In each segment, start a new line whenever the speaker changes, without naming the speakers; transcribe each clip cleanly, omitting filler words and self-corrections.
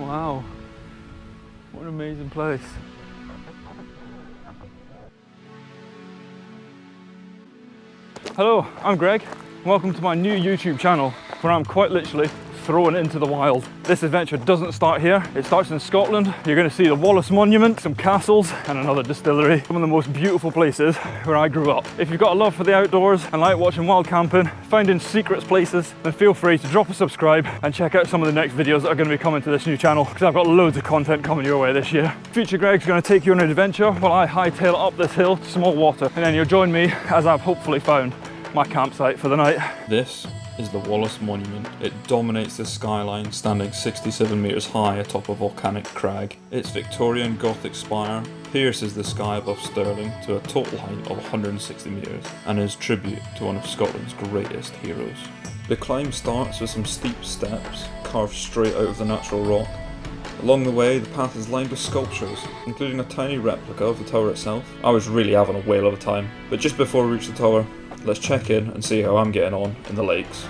Wow, what an amazing place. Hello, I'm Greg. Welcome to my new YouTube channel where I'm quite literally thrown into the wild. This adventure doesn't start here, it starts in Scotland. You're going to see the Wallace Monument, some castles and another distillery. Some of the most beautiful places where I grew up. If you've got a love for the outdoors and like watching wild camping, finding secrets places, then feel free to drop a subscribe and check out some of the next videos that are going to be coming to this new channel because I've got loads of content coming your way this year. Future Greg's going to take you on an adventure while I hightail up this hill to some more water, and then you'll join me as I've hopefully found my campsite for the night. This is the Wallace Monument. It dominates the skyline, standing 67 metres high atop a volcanic crag. Its Victorian Gothic spire pierces the sky above Stirling to a total height of 160 metres and is tribute to one of Scotland's greatest heroes. The climb starts with some steep steps carved straight out of the natural rock. Along the way, the path is lined with sculptures, including a tiny replica of the tower itself. I was really having a whale of a time, but just before we reach the tower, let's check in and see how I'm getting on in the lakes.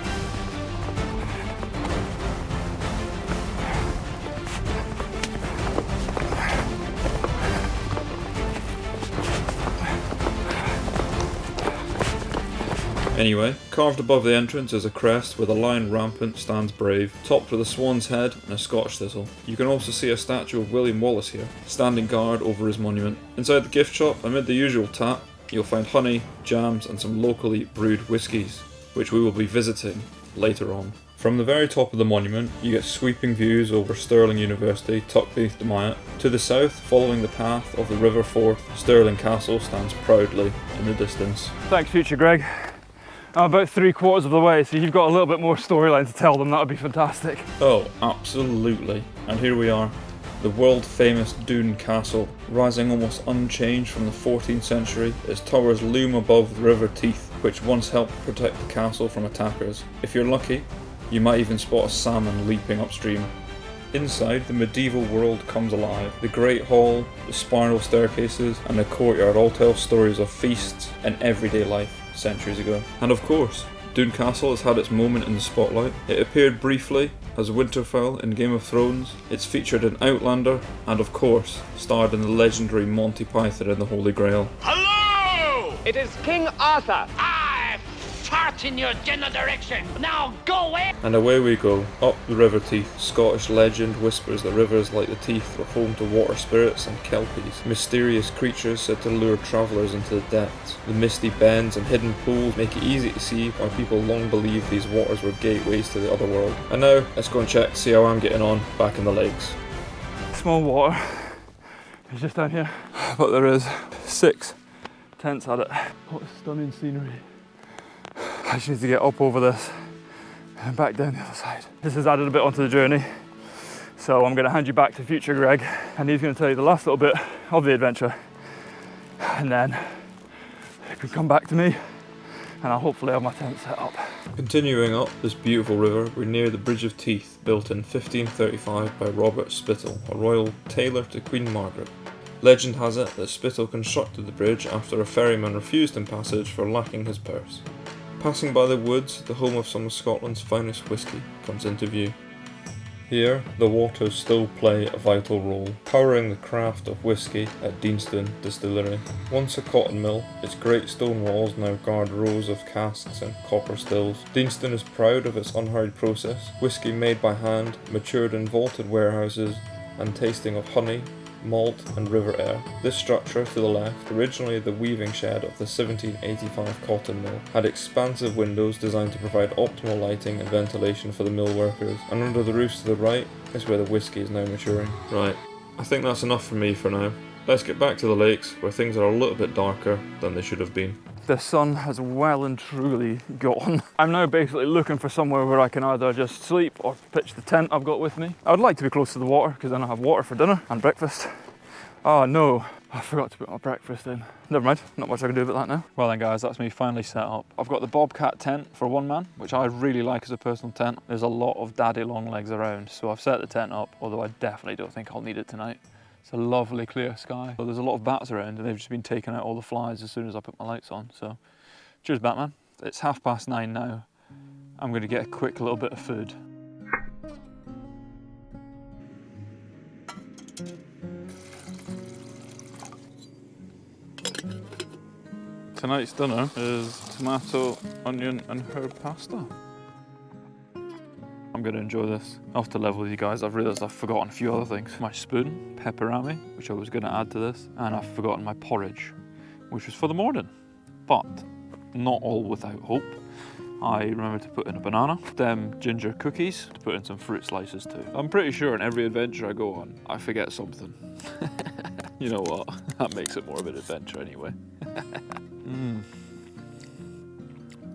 Anyway, carved above the entrance is a crest where the lion rampant stands brave, topped with a swan's head and a Scotch thistle. You can also see a statue of William Wallace here, standing guard over his monument. Inside the gift shop, amid the usual tap, you'll find honey, jams and some locally brewed whiskies, which we will be visiting later on. From the very top of the monument, you get sweeping views over Stirling University tucked beneath the Myatt. To the south, following the path of the River Forth, Stirling Castle stands proudly in the distance. Thanks, Future Greg. I'm about 3/4 of the way, so you've got a little bit more storyline to tell them. That would be fantastic. Oh, absolutely. And here we are. The world famous Doune Castle, rising almost unchanged from the 14th century, its towers loom above the River Teith, which once helped protect the castle from attackers. If you're lucky, you might even spot a salmon leaping upstream. Inside, the medieval world comes alive. The Great Hall, the spiral staircases, and the courtyard all tell stories of feasts and everyday life centuries ago. And of course, Doune Castle has had its moment in the spotlight. It appeared briefly as Winterfell in Game of Thrones. It's featured in Outlander and of course starred in the legendary Monty Python and the Holy Grail.
Hello! It is King Arthur. I fart in your general direction. Now go away!
And away we go, up the River Teith. Scottish legend whispers that rivers like the Teith were home to water spirits and kelpies, mysterious creatures said to lure travellers into the depths. The misty bends and hidden pools make it easy to see why people long believed these waters were gateways to the other world. And now, let's go and check, see how I'm getting on back in the lakes.
Small water is just down here, but there is 6 tents at it. What stunning scenery. I just need to get up over this and back down the other side. This has added a bit onto the journey, so I'm going to hand you back to Future Greg and he's going to tell you the last little bit of the adventure, and then you can come back to me and I'll hopefully have my tent set up.
Continuing up this beautiful river, we're near the Bridge of Teeth, built in 1535 by Robert Spittal, a royal tailor to Queen Margaret. Legend has it that Spittal constructed the bridge after a ferryman refused him passage for lacking his purse. Passing by the woods, the home of some of Scotland's finest whisky comes into view. Here, the waters still play a vital role, powering the craft of whisky at Deanston distillery. Once a cotton mill, its great stone walls now guard rows of casks and copper stills. Deanston is proud of its unhurried process, whisky made by hand, matured in vaulted warehouses, and tasting of honey, malt and river air. This structure to the left, originally the weaving shed of the 1785 cotton mill, had expansive windows designed to provide optimal lighting and ventilation for the mill workers, and under the roofs to the right is where the whisky is now maturing. Right, I think that's enough for me for now. Let's get back to the lakes, where things are a little bit darker than they should have been.
The sun has well and truly gone. I'm now basically looking for somewhere where I can either just sleep or pitch the tent I've got with me. I would like to be close to the water because then I have water for dinner and breakfast. Oh no, I forgot to put my breakfast in. Never mind, not much I can do about that now. Well then guys, that's me finally set up. I've got the Bobcat tent for one man, which I really like as a personal tent. There's a lot of daddy long legs around, so I've set the tent up, although I definitely don't think I'll need it tonight. It's a lovely clear sky. So there's a lot of bats around and they've just been taking out all the flies as soon as I put my lights on. So cheers Batman. It's 9:30 now. I'm going to get a quick little bit of food. Tonight's dinner is tomato, onion and herb pasta. I'm going to enjoy this. Off the level with you guys, I've realised I've forgotten a few other things. My spoon, pepperami, which I was going to add to this, and I've forgotten my porridge, which was for the morning. But not all without hope. I remembered to put in a banana, them ginger cookies, to put in some fruit slices too. I'm pretty sure in every adventure I go on, I forget something. You know what? That makes it more of an adventure anyway.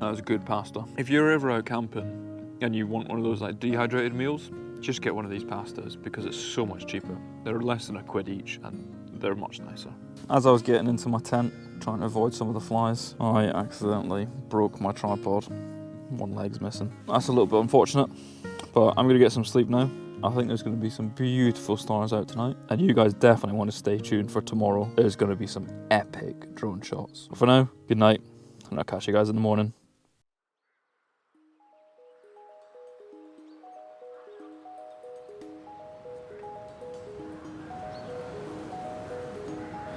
That was good pasta. If you're ever out camping and you want one of those like dehydrated meals, just get one of these pastas because it's so much cheaper. They're less than £1 each and they're much nicer. As I was getting into my tent, trying to avoid some of the flies, I accidentally broke my tripod. One leg's missing. That's a little bit unfortunate, but I'm gonna get some sleep now. I think there's going to be some beautiful stars out tonight, and you guys definitely want to stay tuned for tomorrow. There's going to be some epic drone shots. But for now, good night, and I'll catch you guys in the morning.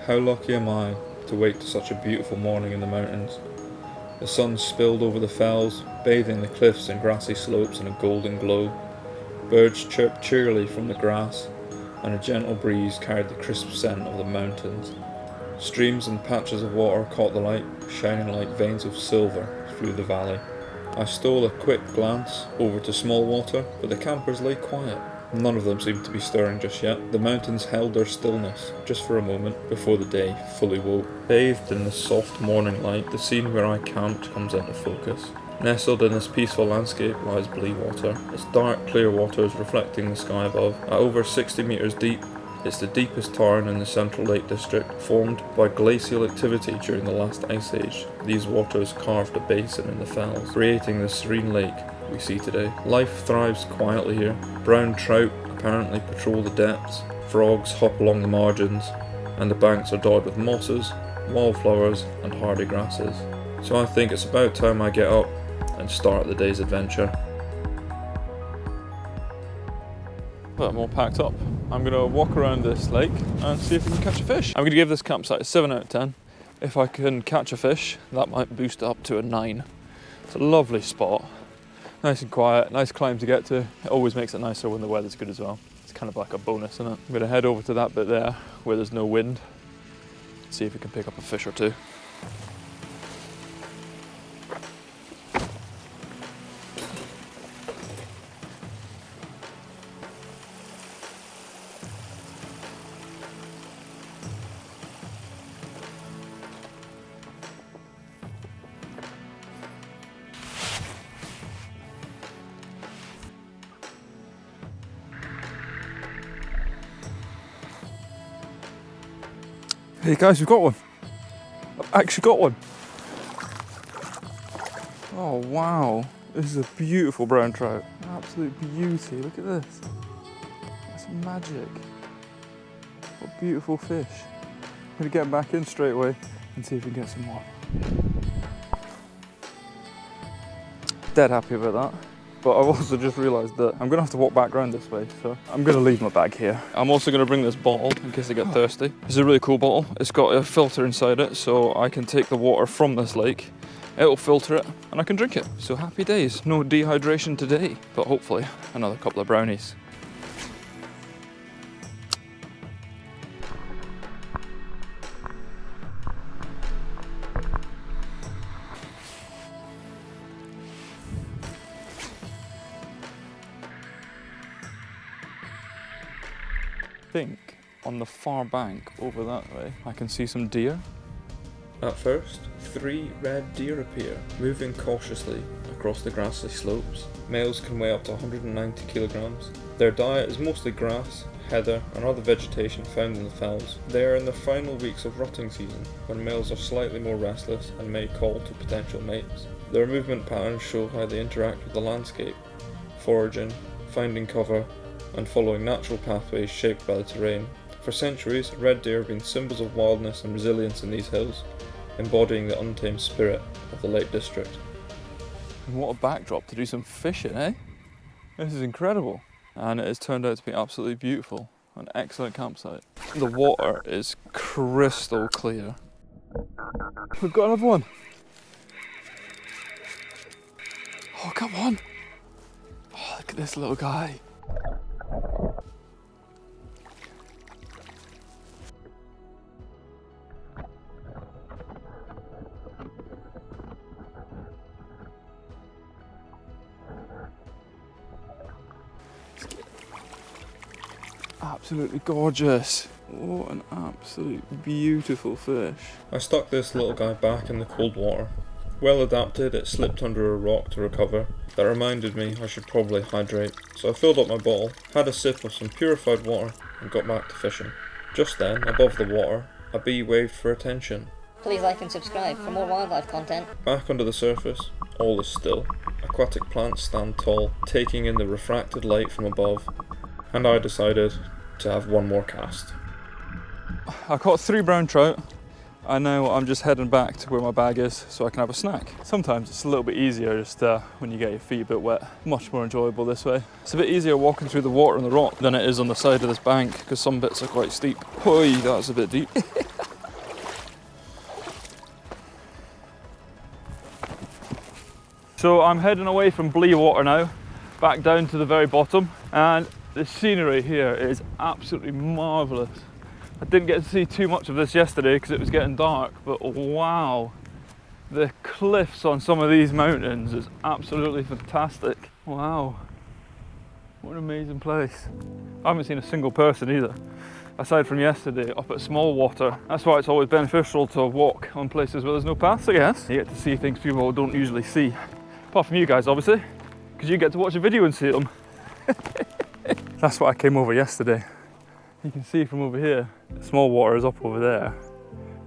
How lucky am I to wake to such a beautiful morning in the mountains. The sun spilled over the fells, bathing the cliffs and grassy slopes in a golden glow. Birds chirped cheerily from the grass, and a gentle breeze carried the crisp scent of the mountains. Streams and patches of water caught the light, shining like veins of silver through the valley. I stole a quick glance over to Smallwater, but the campers lay quiet. None of them seemed to be stirring just yet. The mountains held their stillness, just for a moment, before the day fully woke. Bathed in the soft morning light, the scene where I camped comes into focus. Nestled in this peaceful landscape lies Blea water, its dark clear waters reflecting the sky above. At over 60 metres deep, it's the deepest tarn in the Central Lake District, formed by glacial activity during the last ice age. These waters carved a basin in the fells, creating the serene lake we see today. Life thrives quietly here. Brown trout apparently patrol the depths, frogs hop along the margins, and the banks are dotted with mosses, wildflowers and hardy grasses. So I think it's about time I get up and start the day's adventure.
But I'm all packed up. I'm going to walk around this lake and see if we can catch a fish. I'm going to give this campsite a 7 out of 10. If I can catch a fish, that might boost it up to a 9. It's a lovely spot. Nice and quiet, nice climb to get to. It always makes it nicer when the weather's good as well. It's kind of like a bonus, isn't it? I'm going to head over to that bit there where there's no wind. See if we can pick up a fish or two. Hey guys, we've got one. I've actually got one. Oh wow, this is a beautiful brown trout. Absolute beauty, look at this. That's magic. What a beautiful fish. I'm gonna get back in straight away and see if we can get some more. Dead happy about that. But I've also just realised that I'm going to have to walk back around this way, so I'm going to leave my bag here. I'm also going to bring this bottle in case I get thirsty. It's a really cool bottle. It's got a filter inside it, so I can take the water from this lake, it'll filter it, and I can drink it. So happy days. No dehydration today, but hopefully another couple of brownies. I think on the far bank over that way I can see some deer.
At first, 3 red deer appear, moving cautiously across the grassy slopes. Males can weigh up to 190 kilograms. Their diet is mostly grass, heather and other vegetation found in the fells. They are in the final weeks of rutting season, when males are slightly more restless and may call to potential mates. Their movement patterns show how they interact with the landscape, foraging, finding cover, and following natural pathways shaped by the terrain. For centuries, red deer have been symbols of wildness and resilience in these hills, embodying the untamed spirit of the Lake District.
And what a backdrop to do some fishing, eh? This is incredible. And it has turned out to be absolutely beautiful. an excellent campsite. The water is crystal clear. We've got another one. Oh, come on. Oh, look at this little guy. Absolutely gorgeous. What an absolute beautiful fish. I stuck this little guy back in the cold water. Well adapted, it slipped under a rock to recover. That reminded me I should probably hydrate. So I filled up my bottle, had a sip of some purified water, and got back to fishing. Just then, above the water, a bee waved for attention.
Please like and subscribe for more wildlife content.
Back under the surface, all is still. Aquatic plants stand tall, taking in the refracted light from above, and I decided to have one more cast. I caught 3 brown trout, and now I'm just heading back to where my bag is so I can have a snack. Sometimes it's a little bit easier just when you get your feet a bit wet. Much more enjoyable this way. It's a bit easier walking through the water on the rock than it is on the side of this bank because some bits are quite steep. Oi, that's a bit deep. So I'm heading away from Blea water now, back down to the very bottom, and the scenery here is absolutely marvellous. I didn't get to see too much of this yesterday because it was getting dark, but wow, the cliffs on some of these mountains is absolutely fantastic. Wow, what an amazing place. I haven't seen a single person either, aside from yesterday up at Small Water. That's why it's always beneficial to walk on places where there's no paths, I guess. You get to see things people don't usually see. Apart from you guys, obviously, because you get to watch a video and see them. That's what I came over yesterday. You can see from over here, Small Water is up over there.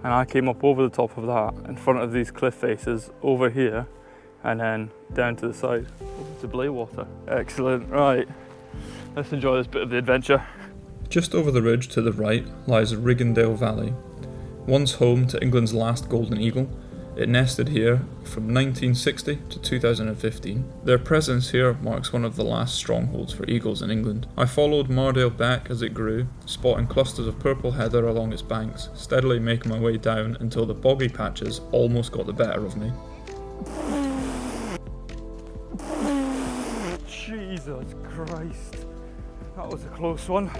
And I came up over the top of that, in front of these cliff faces, over here, and then down to the side, over to Blea water. Excellent, right. Let's enjoy this bit of the adventure. Just over the ridge to the right lies Mardale Valley. Once home to England's last golden eagle, it nested here from 1960 to 2015. Their presence here marks one of the last strongholds for eagles in England. I followed Mardale back as it grew, spotting clusters of purple heather along its banks, steadily making my way down until the boggy patches almost got the better of me. Jesus Christ, that was a close one.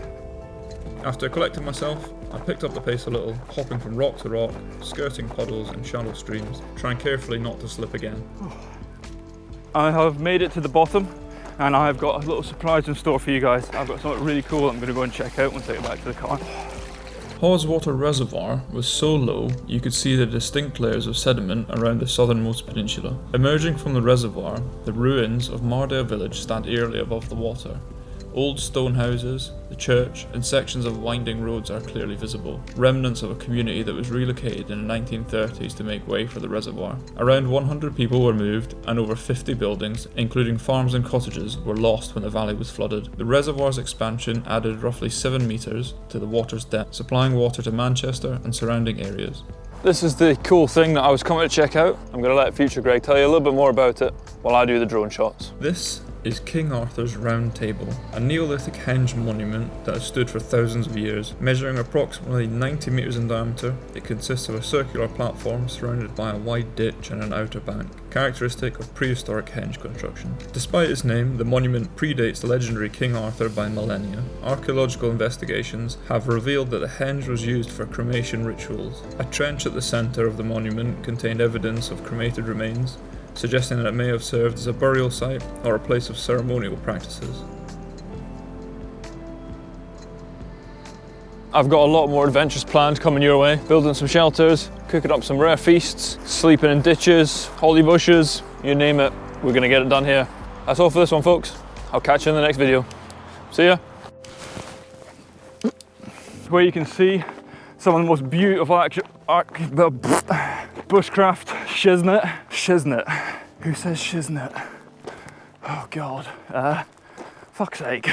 After collecting myself, I picked up the pace a little, hopping from rock to rock, skirting puddles and shallow streams, trying carefully not to slip again. I have made it to the bottom, and I've got a little surprise in store for you guys. I've got something really cool I'm going to go and check out once I get back to the car. Haweswater Reservoir was so low you could see the distinct layers of sediment around the southernmost peninsula. Emerging from the reservoir, the ruins of Mardale village stand eerily above the water. Old stone houses, the church, and sections of winding roads are clearly visible, remnants of a community that was relocated in the 1930s to make way for the reservoir. Around 100 people were moved, and over 50 buildings, including farms and cottages, were lost when the valley was flooded. The reservoir's expansion added roughly 7 metres to the water's depth, supplying water to Manchester and surrounding areas. This is the cool thing that I was coming to check out. I'm going to let future Greg tell you a little bit more about it while I do the drone shots. This is King Arthur's Round Table, a Neolithic henge monument that has stood for thousands of years. Measuring approximately 90 metres in diameter, it consists of a circular platform surrounded by a wide ditch and an outer bank, characteristic of prehistoric henge construction. Despite its name, the monument predates the legendary King Arthur by millennia. Archaeological investigations have revealed that the henge was used for cremation rituals. A trench at the centre of the monument contained evidence of cremated remains, suggesting that it may have served as a burial site or a place of ceremonial practices. I've got a lot more adventures planned coming your way, building some shelters, cooking up some rare feasts, sleeping in ditches, holly bushes, you name it, we're gonna get it done here. That's all for this one, folks. I'll catch you in the next video. See ya. Where you can see some of the most beautiful bushcraft shiznit. Who says shiznit? Oh God, fuck's sake.